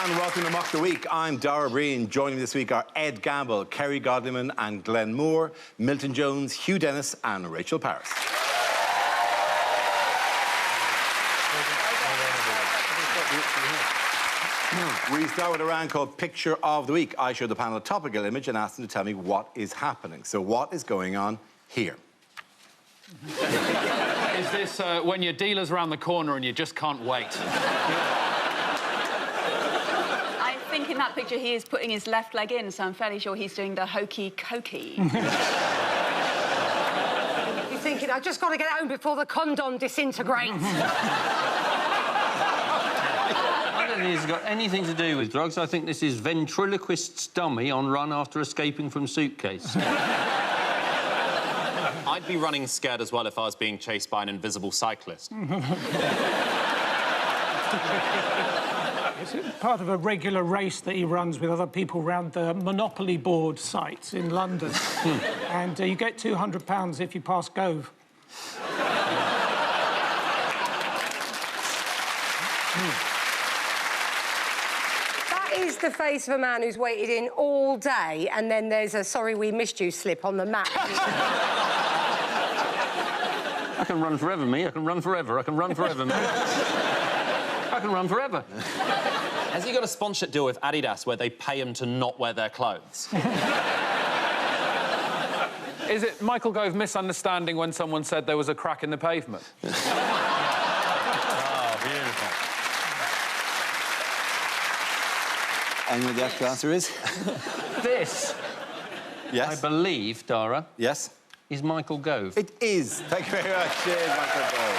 and welcome to Mock the Week. I'm Dara, Briain. Joining me this week are Ed Gamble, Kerry Godliman and Glen Moore, Milton Jones, Hugh Dennis and Rachel Parris. We start with a round called Picture of the Week. I show the panel a topical image and ask them to tell me what is happening. So what is going on here? Is this when your dealer's around the corner and you just can't wait? I think in that picture he is putting his left leg in, so I'm fairly sure he's doing the hokey cokey. You're thinking, I've just got to get home before the condom disintegrates. I don't think it's got anything to do with drugs. I think this is ventriloquist's dummy on run after escaping from suitcase. I'd be running scared as well if I was being chased by an invisible cyclist. It's part of a regular race that he runs with other people around the Monopoly board sites in London. And you get £200 if you pass Gove. That is the face of a man who's waited in all day, and then there's a sorry we missed you slip on the map. I can run forever, me. I can run forever. I can run forever, me. I can run forever. Has he got a sponsorship deal with Adidas where they pay him to not wear their clothes? Is it Michael Gove misunderstanding when someone said there was a crack in the pavement? Oh, beautiful. Anyone the actual answer is? This, Yes. I believe, Dara, Yes. is Michael Gove. It is. Thank you very much. Cheers, Michael Gove.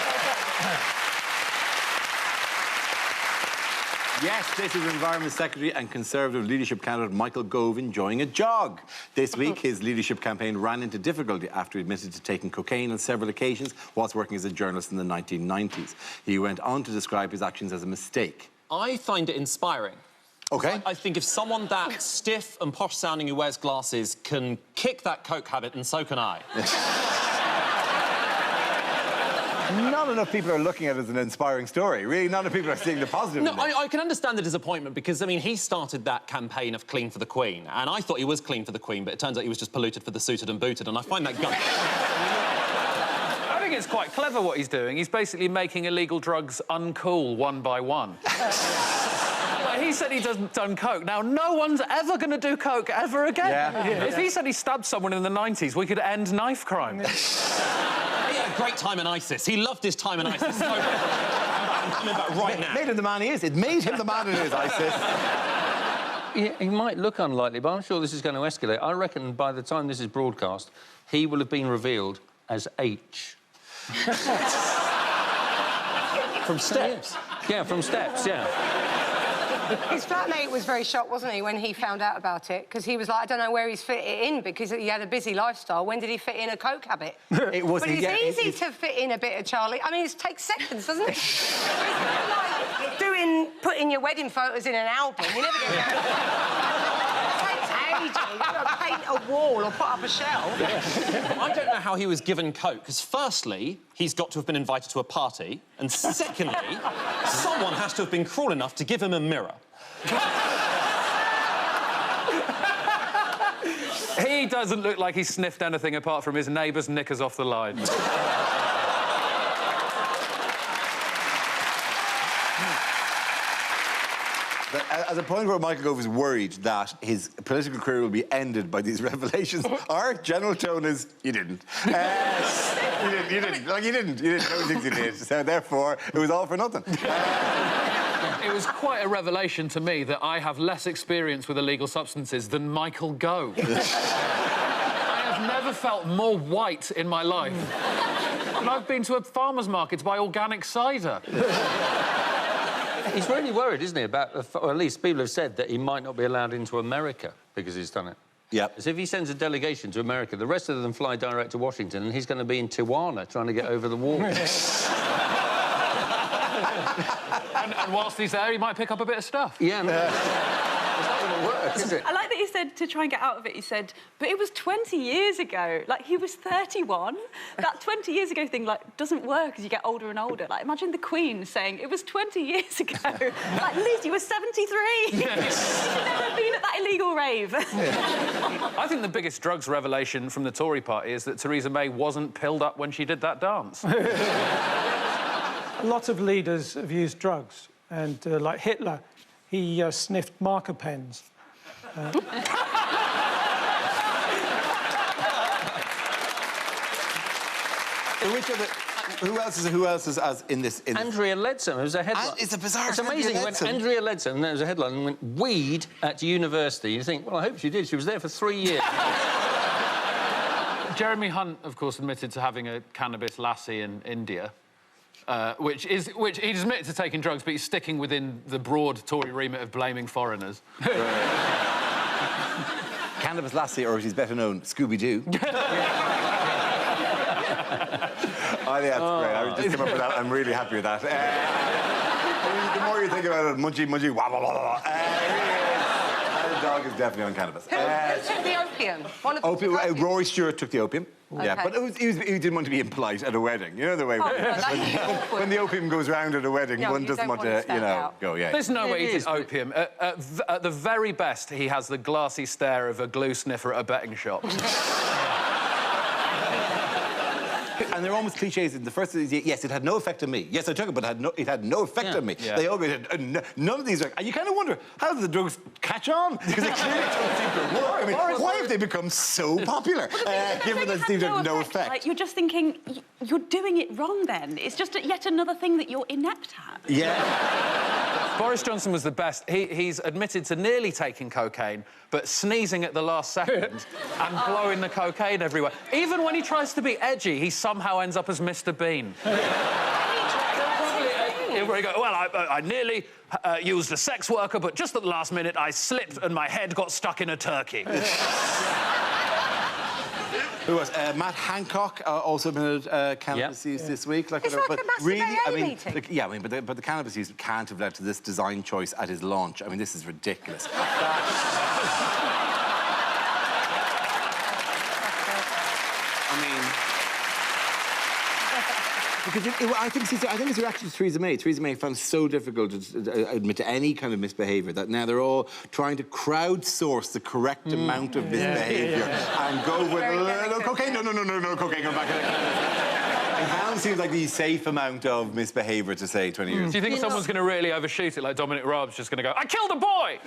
Yes, this is Environment Secretary and Conservative leadership candidate Michael Gove enjoying a jog. This week, his leadership campaign ran into difficulty after he admitted to taking cocaine on several occasions whilst working as a journalist in the 1990s. He went on to describe his actions as a mistake. I find it inspiring. OK. I think if someone that stiff and posh-sounding who wears glasses can kick that coke habit, and so can I. Not enough people are looking at it as an inspiring story. Really, not enough people are seeing the positive No, in it. I can understand the disappointment because, I mean, he started that campaign of clean for the Queen, and I thought he was clean for the Queen, but it turns out he was just polluted for the suited and booted, and I find that gutsy. I think it's quite clever what he's doing. He's basically making illegal drugs uncool one by one. Like, he said he doesn't done coke. Now, no one's ever going to do coke ever again. Yeah. If he said he stabbed someone in the 90s, we could end knife crime. He had a great time in ISIS. He loved his time in ISIS so much. I'm coming back right now. It made him the man he is. It made him the man he is, ISIS. He might look unlikely, but I'm sure this is going to escalate. I reckon by the time this is broadcast, he will have been revealed as H. From Steps. Yeah, from Steps, yeah. His flatmate was very shocked, wasn't he, when he found out about it? Because he was like, I don't know where he's fit it in, because he had a busy lifestyle. When did he fit in a coke habit? It was. But it's easy to fit in a bit of Charlie. I mean, it takes seconds, doesn't it? It's like putting your wedding photos in an album. You never get there. It takes ages. You've got to paint a wall or put up a shelf. I don't know how he was given coke, because firstly, he's got to have been invited to a party, and secondly, someone has to have been cruel enough to give him a mirror. He doesn't look like he sniffed anything apart from his neighbour's knickers off the line. At the point where Michael Gove is worried that his political career will be ended by these revelations, our general tone is, you didn't. You didn't. Like, you didn't. You didn't know things you did. So, therefore, it was all for nothing. It was quite a revelation to me that I have less experience with illegal substances than Michael Gove. I have never felt more white in my life. And I've been to a farmer's market to buy organic cider. He's really worried, isn't he, about... Or at least people have said that he might not be allowed into America because he's done it. Yep. As if he sends a delegation to America, the rest of them fly direct to Washington, and he's going to be in Tijuana trying to get over the wall. And whilst he's there, he might pick up a bit of stuff. Yeah. not going to work, is it? I like that he said, to try and get out of it, he said, but it was 20 years ago. Like, he was 31. That 20 years ago thing, like, doesn't work as you get older and older. Like, imagine the Queen saying, it was 20 years ago. Like, Liz, you were 73. Yes. You should never have been at that illegal rave. Yeah. I think the biggest drugs revelation from the Tory party is that Theresa May wasn't pilled up when she did that dance. A lot of leaders have used drugs, and like Hitler, he sniffed marker pens. Who else is as in this? Andrea Leadsom, it was a headline. It's a bizarre. It's amazing when Andrea Leadsom, there was a headline, and went weed at university. You think, well, I hope she did. She was there for 3 years. Jeremy Hunt, of course, admitted to having a cannabis lassie in India, which he's admitted to taking drugs, but he's sticking within the broad Tory remit of blaming foreigners. Cannabis lassie, or as he's better known, Scooby-Doo. I think that's great. I just came up with that. I'm really happy with that. The more you think about it, munchy, wah, wah, wah, wah. The dog is definitely on cannabis. Who took the opium? One of Opium. Rory Stewart took the opium. Okay. Yeah, but he didn't want to be impolite at a wedding. You know the way when the opium goes round at a wedding, one doesn't want to, you know, go, yeah. There's no way he did opium. At the very best, he has the glassy stare of a glue sniffer at a betting shop. And they're almost cliches. The first is, yes, it had no effect on me. Yes, I took it, but it had no effect on me. Yeah. They all had none of these are... And you kind of wonder, how did the drugs catch on? Because they clearly don't seem to work. I mean, why have they become so popular, given that they seem to have no effect? Like, you're just thinking, you're doing it wrong then. It's just yet another thing that you're inept at. Yeah. Boris Johnson was the best. He's admitted to nearly taking cocaine, but sneezing at the last second and blowing the cocaine everywhere. Even when he tries to be edgy, he somehow ends up as Mr. Bean. Where he goes, well, I nearly used a sex worker, but just at the last minute I slipped and my head got stuck in a turkey. Who was Matt Hancock also been at cannabis use this week? It's like a massive AA meeting. But the cannabis use can't have led to this design choice at his launch. I mean, this is ridiculous. Because I think it's a reaction to Theresa May. Theresa May found it so difficult to admit to any kind of misbehaviour that now they're all trying to crowdsource the correct amount of misbehaviour and go with no cocaine, no cocaine, go back. It now seems like the safe amount of misbehaviour to say 20 years. Do you think someone's going to really overshoot it, like Dominic Raab's just going to go, I killed a boy!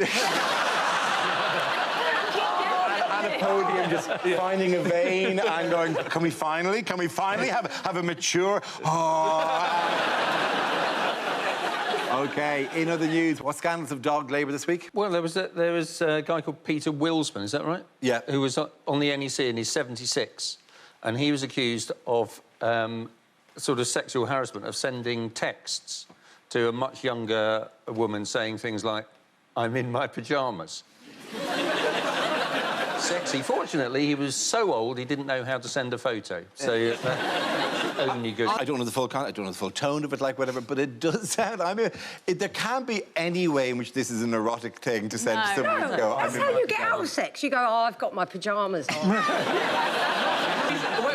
At a podium, just finding a vein and going, can we finally have a mature... OK, in other news, what scandals have dogged Labour this week? Well, there was a guy called Peter Wilsman, is that right? Yeah. Who was on the NEC, and he's 76, and he was accused of sort of sexual harassment, of sending texts to a much younger woman saying things like, I'm in my pyjamas. Sexy. Fortunately, he was so old he didn't know how to send a photo. So only good. I don't know the full content, I don't know the full tone of it, like whatever, but it does sound. I mean, there can't be any way in which this is an erotic thing to send to somebody. No, to go, that's how you get out of sex. You go, oh, I've got my pyjamas on.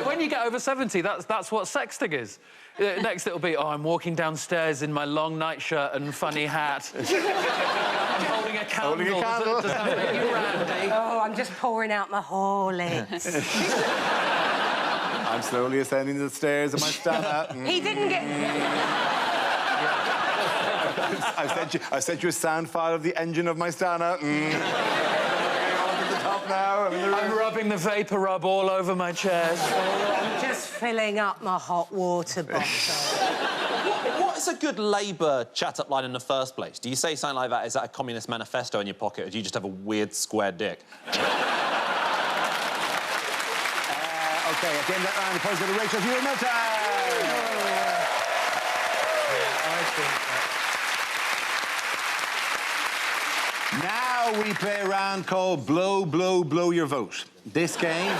When you get over 70, that's what sexting is. Next it'll be, oh, I'm walking downstairs in my long nightshirt and funny hat. I'm holding a candle. Does that make you randy? Oh, I'm just pouring out my Horlicks. I'm slowly ascending the stairs of my Stana. He didn't get... I sent you a sound file of the engine of my Stana. Now. I'm rubbing the vapour rub all over my chest. I'm just filling up my hot water bottle. What is a good Labour chat-up line in the first place? Do you say something like that? Is that a communist manifesto in your pocket, or do you just have a weird square dick? OK, at the end of that round, the points go to Rachel, Hugh and Milton. Now we play a round called Blow, Blow, Blow Your Vote. This game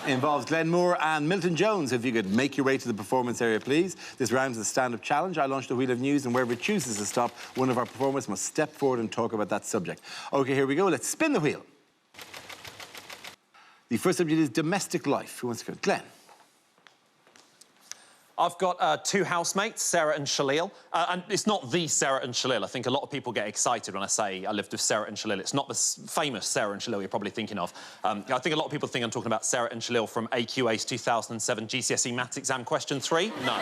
Involves Glen Moore and Milton Jones. If you could make your way to the performance area, please. This round is a stand-up challenge. I launched the Wheel of News, and wherever it chooses to stop, one of our performers must step forward and talk about that subject. OK, here we go. Let's spin the wheel. The first subject is domestic life. Who wants to go? Glenn. I've got two housemates, Sarah and Shalil. And it's not the Sarah and Shalil. I think a lot of people get excited when I say I lived with Sarah and Shalil. It's not the famous Sarah and Shalil you're probably thinking of. I think a lot of people think I'm talking about Sarah and Shalil from AQA's 2007 GCSE Maths exam question 3. No. You know,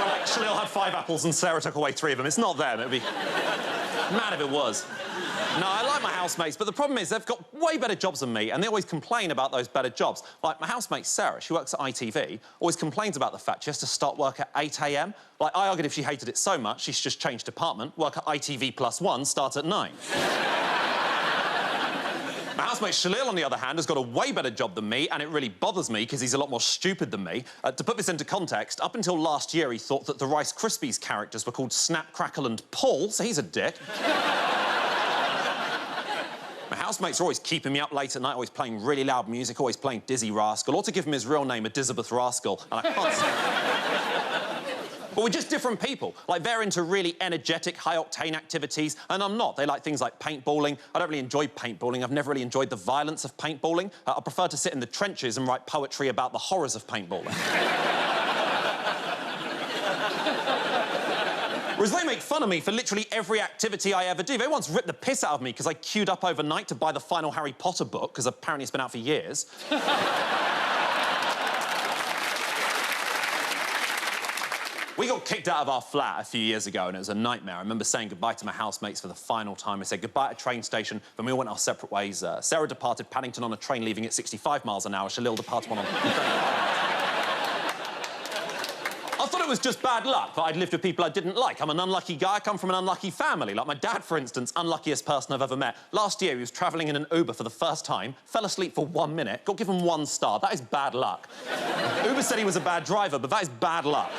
like Shalil had 5 apples and Sarah took away 3 of them. It's not them. It'd be mad if it was. No, I like my housemates, but the problem is they've got way better jobs than me, and they always complain about those better jobs. Like, my housemate Sarah, she works at ITV, always complains about the fact she has to start work at 8 a.m. Like, I argued if she hated it so much, she's just changed department, work at ITV+1, start at 9. My housemate Shalil, on the other hand, has got a way better job than me, and it really bothers me because he's a lot more stupid than me. To put this into context, up until last year, he thought that the Rice Krispies characters were called Snap, Crackle and Paul, so he's a dick. My housemates are always keeping me up late at night, always playing really loud music, always playing Dizzy Rascal, or to give him his real name, Elizabeth Rascal, and I can't stand. But we're just different people. Like, they're into really energetic, high-octane activities, and I'm not. They like things like paintballing. I don't really enjoy paintballing. I've never really enjoyed the violence of paintballing. I prefer to sit in the trenches and write poetry about the horrors of paintballing. Whereas they make fun of me for literally every activity I ever do. They once ripped the piss out of me because I queued up overnight to buy the final Harry Potter book, because apparently it's been out for years. We got kicked out of our flat a few years ago, and it was a nightmare. I remember saying goodbye to my housemates for the final time. I said goodbye at a train station, then we all went our separate ways. Sarah departed Paddington on a train leaving at 65 miles an hour. Shalil departed one on... I thought it was just bad luck that I'd lived with people I didn't like. I'm an unlucky guy. I come from an unlucky family. Like my dad, for instance, unluckiest person I've ever met. Last year, he was travelling in an Uber for the first time, fell asleep for 1 minute, got given 1 star. That is bad luck. Uber said he was a bad driver, but that is bad luck.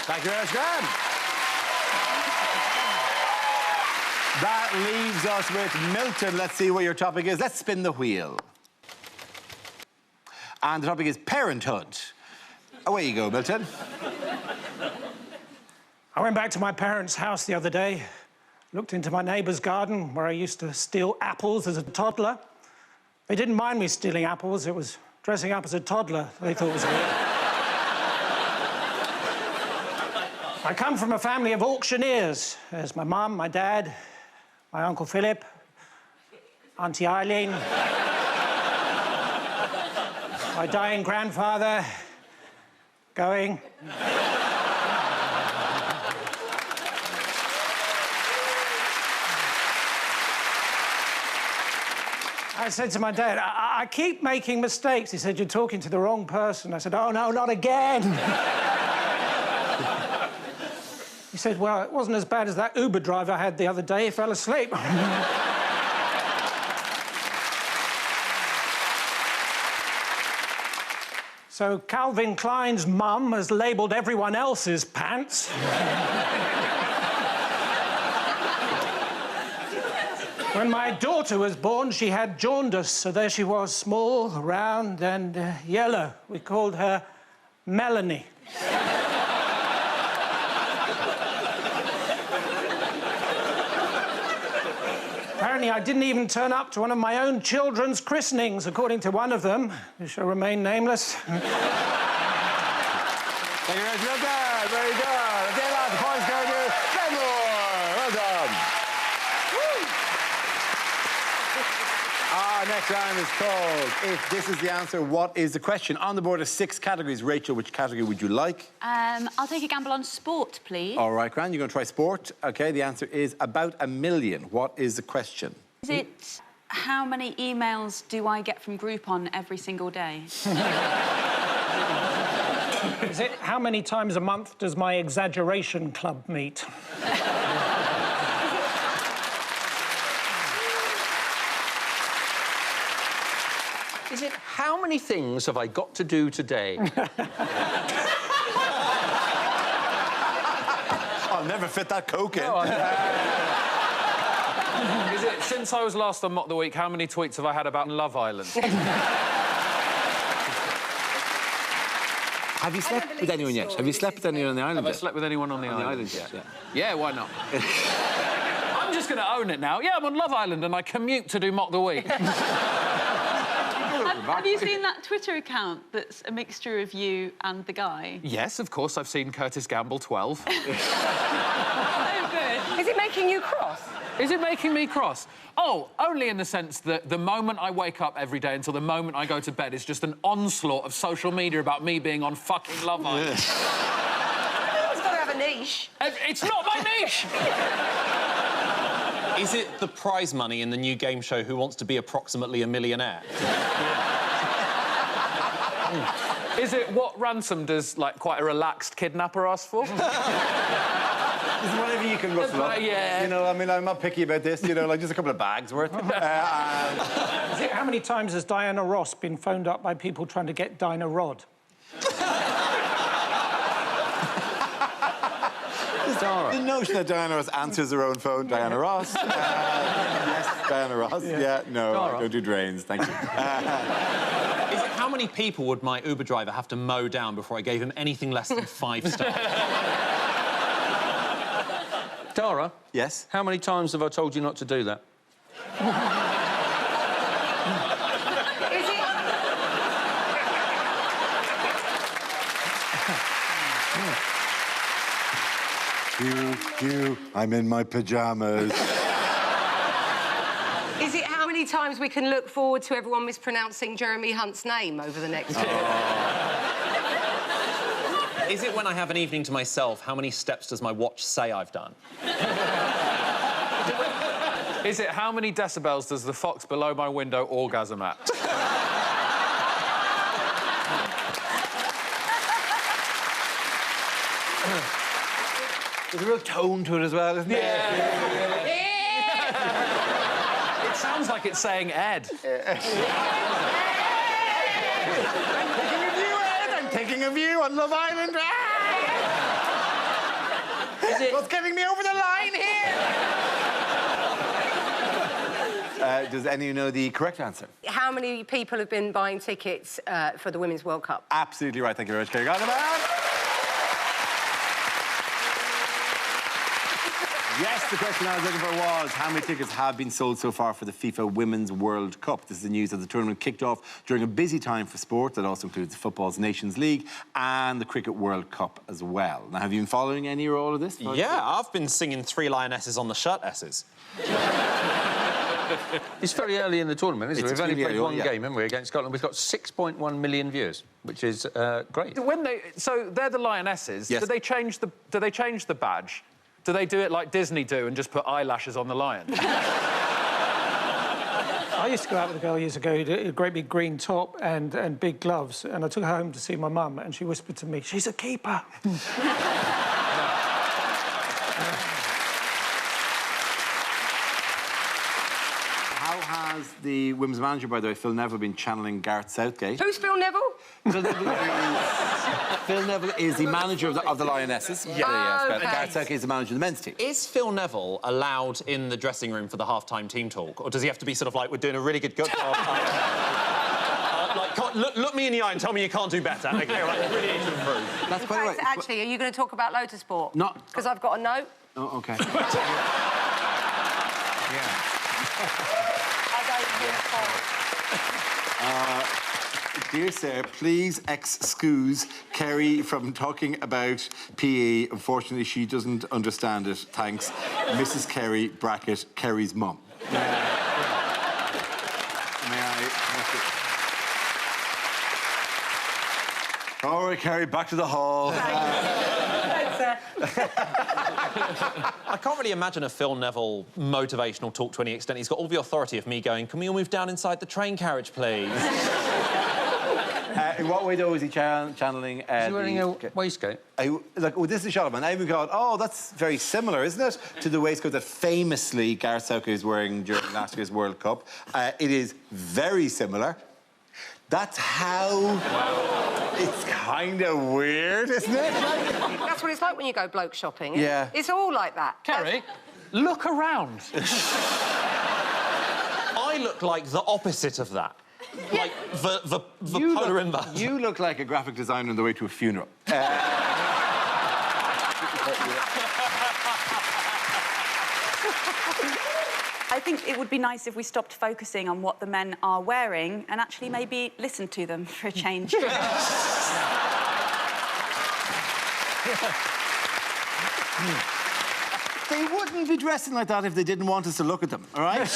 Thank you very much, Graham. That leaves us with Milton. Let's see what your topic is. Let's spin the wheel. And the topic is parenthood. Away you go, Milton. I went back to my parents' house the other day, looked into my neighbour's garden where I used to steal apples as a toddler. They didn't mind me stealing apples. It was dressing up as a toddler they thought was weird. I come from a family of auctioneers. There's my mum, my dad, my Uncle Philip, Auntie Eileen, my dying grandfather, going. I said to my dad, I keep making mistakes. He said, you're talking to the wrong person. I said, oh, no, not again. He said, well, it wasn't as bad as that Uber driver I had the other day. He fell asleep. So Calvin Klein's mum has labelled everyone else's pants. When my daughter was born, she had jaundice, so there she was, small, round and yellow. We called her Melanie. Apparently, I didn't even turn up to one of my own children's christenings, according to one of them, who shall remain nameless. Thank you very much, Milton. Very good. Okay, lads, the points go to Glen Moore. Well done. Woo. Our next round is called If This Is the Answer, What Is the Question? On the board are 6 categories. Rachel, which category would you like? I'll take a gamble on sport, please. All right, Gran, you're going to try sport. OK, the answer is about 1 million. What is the question? Is it how many emails do I get from Groupon every single day? Is it how many times a month does my exaggeration club meet? Is it how many things have I got to do today? I'll never fit that Coke in. No, is it Since I was last on Mock the Week, how many tweets have I had about Love Island? Have you slept with anyone yet? Have you slept with anyone on the island Have I yet? slept with anyone on the island? yet? Yeah. Yeah, why not? I'm just going to own it now. Yeah, I'm on Love Island and I commute to do Mock the Week. Have you seen that Twitter account that's a mixture of you and the guy? Yes, of course, I've seen Curtis Gamble 12. Oh, good. Is it making you cross? Is it making me cross? Oh, only in the sense that the moment I wake up every day until the moment I go to bed is just an onslaught of social media about me being on fucking Love Island. It's got to have a niche. It's not my niche! Is it the prize money in the new game show Who Wants to Be Approximately a Millionaire? Is it what ransom does, like, quite a relaxed kidnapper ask for? It's whatever you can rustle up. Yeah. You know, I mean, I'm not picky about this, you know, like just a couple of bags worth. How many times has Diana Ross been phoned up by people trying to get Dinah Rod? The notion that Diana Ross answers her own phone, Diana Ross. Yes, Diana Ross. Yeah, no, I don't do drains, thank you. How many people would my Uber driver have to mow down before I gave him anything less than 5 stars? Dara? Yes? How many times have I told you not to do that? Hugh, I'm in my pyjamas. Is it how many times we can look forward to everyone mispronouncing Jeremy Hunt's name over the next year? Is it when I have an evening to myself, how many steps does my watch say I've done? Is it how many decibels does the fox below my window orgasm at? There's a real tone to it as well, isn't it? Yeah. It sounds like it's saying Ed. I'm thinking of you on Love Island. What's getting me over the line here? Does anyone know the correct answer? How many people have been buying tickets for the Women's World Cup? Absolutely right. Thank you very much, Kerry Godliman. Yes, the question I was looking for was how many tickets have been sold so far for the FIFA Women's World Cup? This is the news that the tournament kicked off during a busy time for sport that also includes the football's Nations League and the Cricket World Cup as well. Now, have you been following any or all of this? Yeah, I've been singing 3 lionesses on the shirt S's. It's very early in the tournament, isn't it? It's We've only extremely played one early, yeah. game, haven't we, against Scotland. We've got 6.1 million viewers, which is great. So they're the lionesses. Yes. Do they change the badge? Do they do it like Disney do and just put eyelashes on the lion? I used to go out with a girl years ago who had a great big green top and big gloves, and I took her home to see my mum, and she whispered to me, "She's a keeper." How has the women's manager, by the way, Phil Neville, been channeling Gareth Southgate? Who's Phil Neville? Phil Neville is the manager of the Lionesses. Yeah. Okay. Gareth Southgate is the manager of the men's team. Is Phil Neville allowed in the dressing room for the half-time team talk? Or does he have to be sort of like, we're doing a really good job? Look me in the eye and tell me you can't do better. Okay, right, really need to improve. That's quite right. Actually, are you going to talk about Lotus Sport? No. Because I've got a note. Oh, OK. I don't think so. Dear Sarah, please excuse Kerry from talking about PE. Unfortunately, she doesn't understand it. Thanks. Mrs. Kerry, bracket, Kerry's mum. May I... All right, Kerry, back to the hall. I can't really imagine a Phil Neville motivational talk to any extent. He's got all the authority of me going, can we all move down inside the train carriage, please? In what way, though, is he channeling... Is he wearing a waistcoat? Like, oh, this is a shot of it. I even got, oh, that's very similar, isn't it, to the waistcoat that famously Gareth Southgate was wearing during last year's World Cup. It is very similar. That's how... It's kind of weird, isn't it? That's what it's like when you go bloke shopping. Yeah. It's all like that. Kerry, look around. I look like the opposite of that. Like the polar inverse. You look like a graphic designer on the way to a funeral. I think it would be nice if we stopped focusing on what the men are wearing and actually maybe listen to them for a change. They wouldn't be dressing like that if they didn't want us to look at them, all right?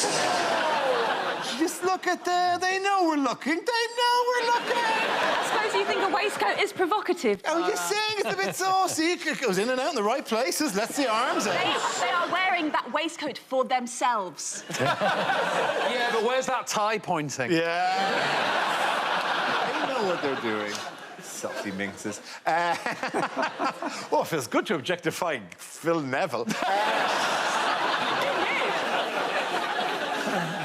Just look at they know we're looking. They know we're looking. I suppose you think a waistcoat is provocative. Oh, you're saying it's a bit saucy. It goes in and out in the right places. Let's see arms. They are wearing that waistcoat for themselves. Yeah, but where's that tie pointing? Yeah. They know what they're doing. Saucy minxes. Oh, it feels good to objectify Phil Neville.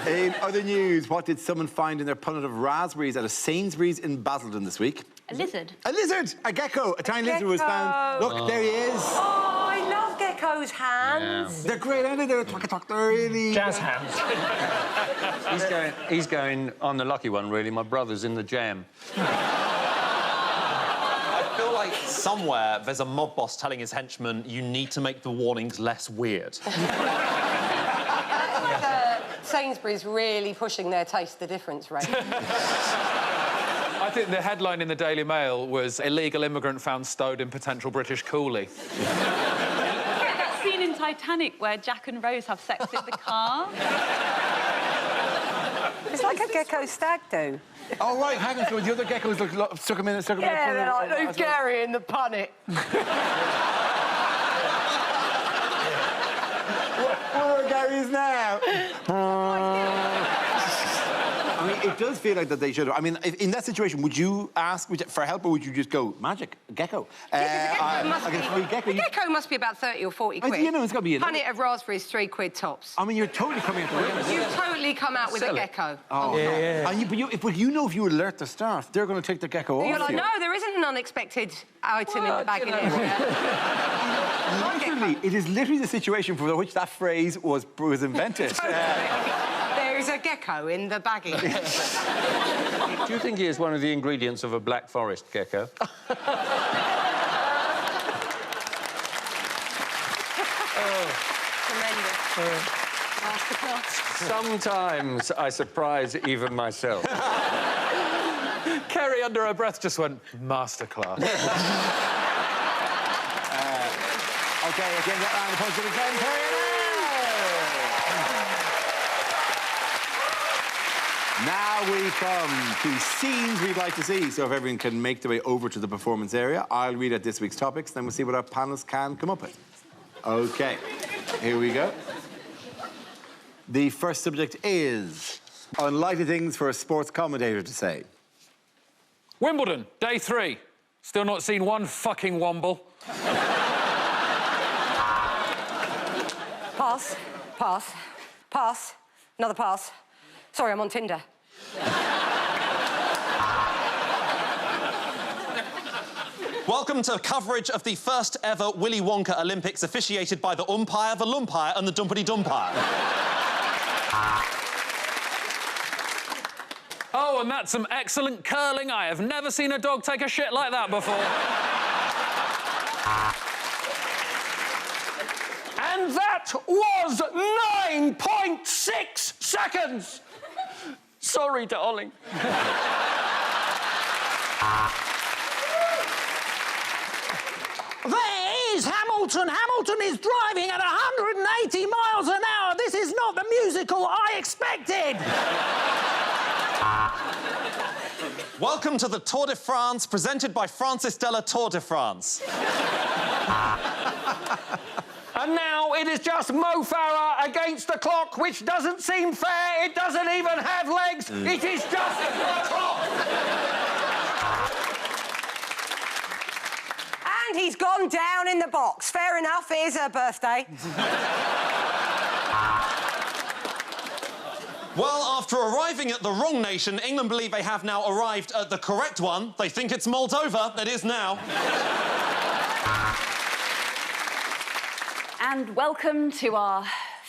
In other news, what did someone find in their punnet of raspberries at a Sainsbury's in Basildon this week? A lizard. A lizard! A gecko! A tiny lizard was found. Look, there he is. Oh, I love geckos' hands. They're great, aren't they? They're they're really... Jazz hands. He's going, I'm the lucky one, really. My brother's in the jam. I feel like somewhere there's a mob boss telling his henchmen, you need to make the warnings less weird. Sainsbury's really pushing their taste the difference rate. I think the headline in the Daily Mail was illegal immigrant found stowed in potential British coolie. That scene in Titanic where Jack and Rose have sex in the car. It's like a gecko stag do. Oh, right, hang on. So the other geckos stuck him in a... Yeah, they're like, who's Gary in the punnet? Where are Gary's now? I mean, it does feel like that they should have... I mean, in that situation, would you ask for help or would you just go, magic, gecko? The gecko must be about 30 or 40 quid. You know, it's got to be... Punnet of raspberries, £3 tops. I mean, you're totally coming out the You totally come out with a gecko. Oh, yeah. And but you know if you alert the staff, they're going to take the gecko off You're like, you. no, there isn't an unexpected item in the bag in area. Literally, it is literally the situation for which that phrase was invented. There is a gecko in the baggie. Do you think he is one of the ingredients of a Black Forest gecko? Tremendous. Sometimes I surprise even myself. Kerry, under her breath, just went, masterclass. Okay, again, that round of applause to the Glen Moore. Now we come to scenes we'd like to see. So if everyone can make their way over to the performance area, I'll read out this week's topics, then we'll see what our panellists can come up with. OK, here we go. The first subject is unlikely things for a sports commentator to say. Wimbledon, day 3. Still not seen one fucking womble. Pass, pass, pass, another pass. Sorry, I'm on Tinder. Welcome to coverage of the first ever Willy Wonka Olympics officiated by the umpire, the lumpire and the dumpity-dumpire. Oh, and that's some excellent curling. I have never seen a dog take a shit like that before. And that was 9.6 seconds. Sorry, darling. There is Hamilton. Hamilton is driving at 180 miles an hour. This is not the musical I expected. Welcome to the Tour de France, presented by Francis Della Tour de France. And now it is just Mo Farah against the clock, which doesn't seem fair. It doesn't even have legs. It is just a clock. And he's gone down in the box. Fair enough, it is her birthday. Well, after arriving at the wrong nation, England believe they have now arrived at the correct one. They think it's Moldova. It is now. And welcome to our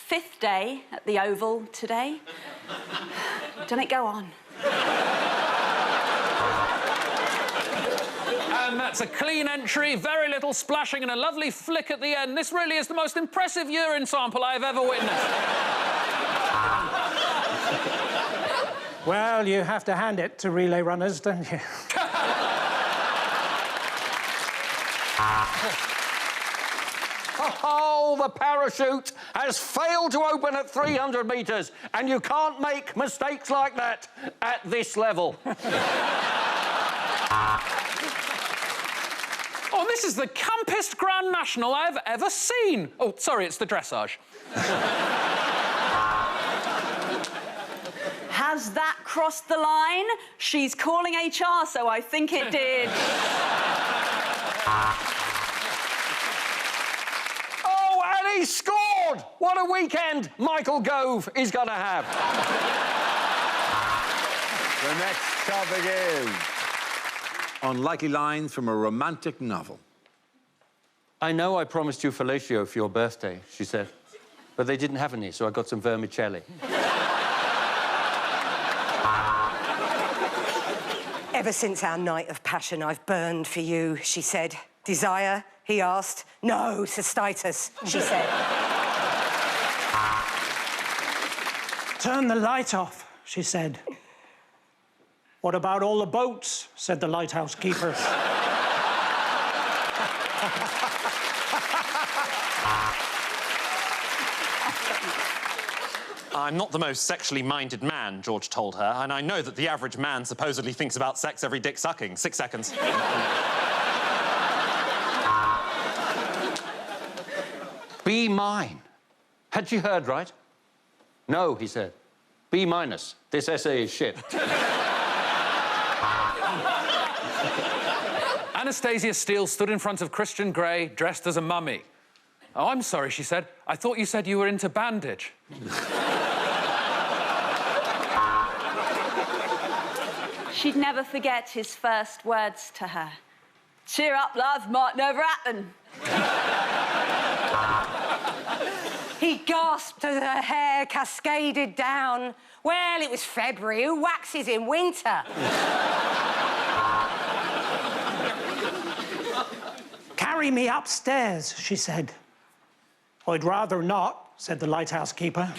5th day at the Oval today. Don't it go on? And that's a clean entry, very little splashing and a lovely flick at the end. This really is the most impressive urine sample I've ever witnessed. Well, you have to hand it to relay runners, don't you? Oh, the parachute has failed to open at 300 metres, and you can't make mistakes like that at this level. Oh, this is the campest Grand National I've ever seen. Oh, sorry, it's the dressage. Has that crossed the line? She's calling HR, so I think it did. Oh, and he scored! What a weekend Michael Gove is going to have. The next topic is unlikely lines from a romantic novel. I know I promised you fellatio for your birthday, she said, but they didn't have any, so I got some vermicelli. Ever since our night of passion, I've burned for you, she said. Desire? He asked. No, cystitis, she said. Turn the light off, she said. What about all the boats? Said the lighthouse keeper. I'm not the most sexually minded man, George told her, and I know that the average man supposedly thinks about sex every dick sucking. 6 seconds. Be mine. Had she heard right? No, he said. B minus. This essay is shit. Anastasia Steele stood in front of Christian Grey, dressed as a mummy. Oh, I'm sorry, she said. I thought you said you were into bandage. She'd never forget his first words to her. Cheer up, love, might never happen. He gasped as her hair cascaded down. Well, it was February. Who waxes in winter? Carry me upstairs, she said. I'd rather not, said the lighthouse keeper.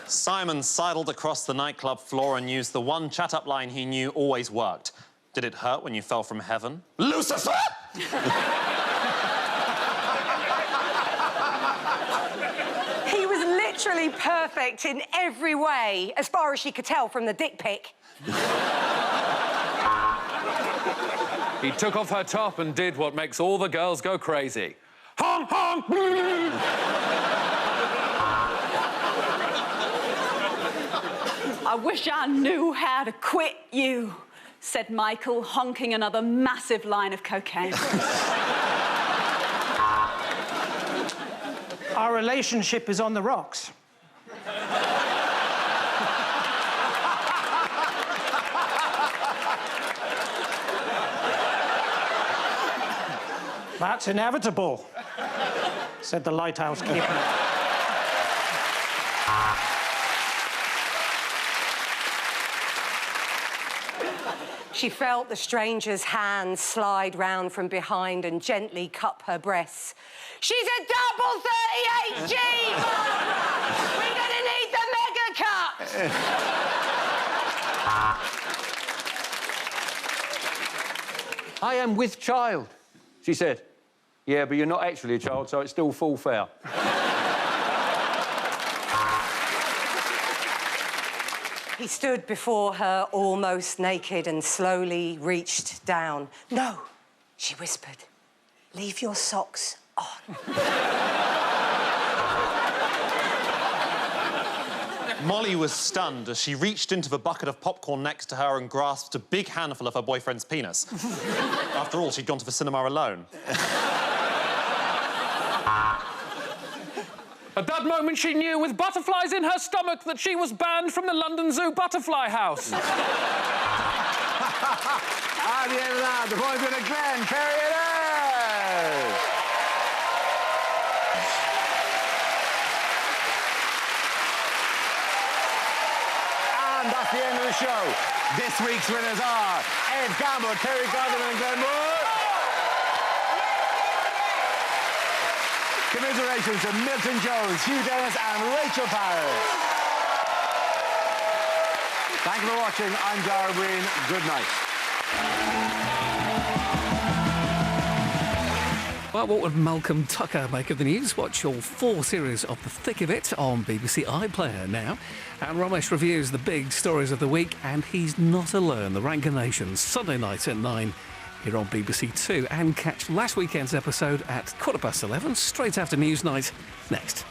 Simon sidled across the nightclub floor and used the one chat-up line he knew always worked. Did it hurt when you fell from heaven? Lucifer! He was literally perfect in every way, as far as she could tell from the dick pic. He took off her top and did what makes all the girls go crazy. Honk, honk! I wish I knew how to quit you, said Michael, honking another massive line of cocaine. Our relationship is on the rocks. That's inevitable, said the lighthouse keeper. She felt the stranger's hand slide round from behind and gently cup her breasts. She's a double 38G, Barbara! We're gonna need the mega cup! I am with child, she said. Yeah, but you're not actually a child, so it's still full fare. He stood before her, almost naked, and slowly reached down. No, she whispered. Leave your socks on. Molly was stunned as she reached into the bucket of popcorn next to her and grasped a big handful of her boyfriend's penis. After all, she'd gone to the cinema alone. At that moment, she knew, with butterflies in her stomach, that she was banned from the London Zoo Butterfly House. At the end of that, the boys going to Glen, carry it out! And that's the end of the show. This week's winners are Ed Gamble, Kerry Godliman and Glen Moore. Commiserations to Milton Jones, Hugh and Rachel Parris. Thank you for watching. I'm Dara. Good night. Well, what would Malcolm Tucker make of the news? Watch all 4 series of The Thick of It on BBC iPlayer now. And Ramesh reviews the big stories of the week, and he's not alone. The Ranker Nation, Sunday night at 9 here on BBC Two. And catch last weekend's episode at 11:15, straight after Newsnight, next.